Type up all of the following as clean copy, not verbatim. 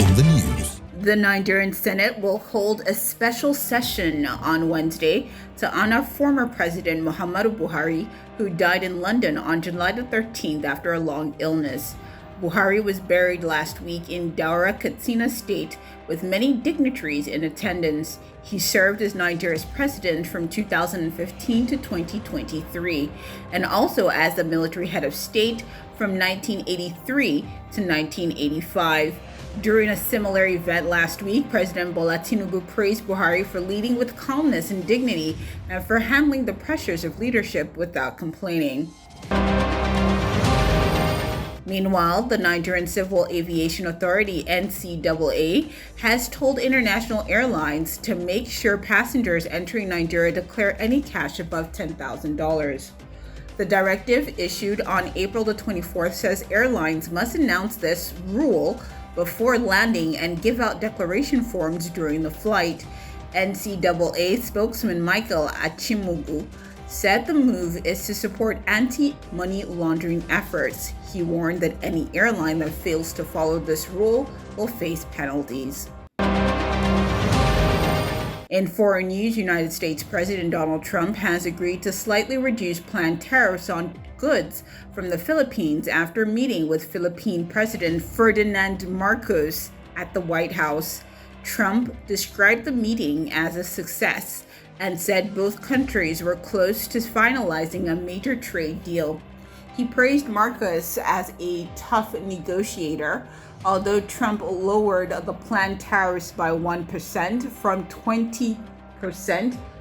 in the news. The Nigerian Senate will hold a special session on Wednesday to honor former President MUHAMMADU BUHARI, who died in London on July the 13th after a long illness. Buhari was buried last week in Daura, Katsina State, with many dignitaries in attendance. He served as Nigeria's president from 2015 to 2023, and also as the military head of state from 1983 to 1985. During a similar event last week, President Bola Tinubu praised Buhari for leading with calmness and dignity and for handling the pressures of leadership without complaining. Meanwhile, the Nigerian Civil Aviation Authority, NCAA, has told international airlines to make sure passengers entering Nigeria declare any cash above $10,000. The directive issued on April the 24th says airlines must announce this rule before landing and give out declaration forms during the flight. NCAA spokesman Michael Achimogwu said the move is to support anti-money laundering efforts. He warned that any airline that fails to follow this rule will face penalties. In foreign news, United States President Donald Trump has agreed to slightly reduce planned tariffs on goods from the Philippines after meeting with Philippine President Ferdinand Marcos at the White House. Trump described the meeting as a success and said both countries were close to finalizing a major trade deal. He praised Marcos as a tough negotiator. Although Trump lowered the planned tariffs by 1% from 20%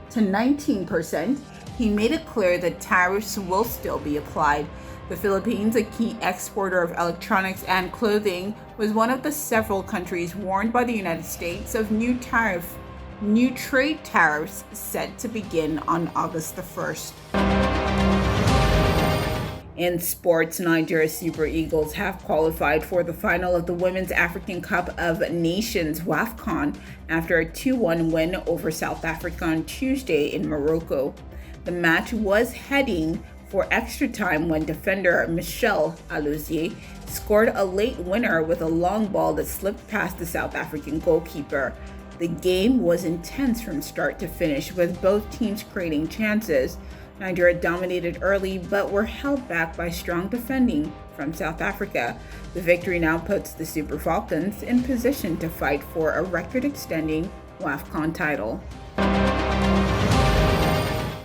to 19%, he made it clear that tariffs will still be applied. The Philippines, a key exporter of electronics and clothing, was one of the several countries warned by the United States of new trade tariffs set to begin on August the 1st. In sports, Nigeria's Super Eagles have qualified for the final of the Women's African Cup of Nations (WAFCON) after a 2-1 win over South Africa on Tuesday in Morocco. The match was heading for extra time when defender Michelle Alozie scored a late winner with a long ball that slipped past the South African goalkeeper. The game was intense from start to finish, with both teams creating chances. Nigeria dominated early, but were held back by strong defending from South Africa. The victory now puts the Super Falcons in position to fight for a record-extending WAFCON title.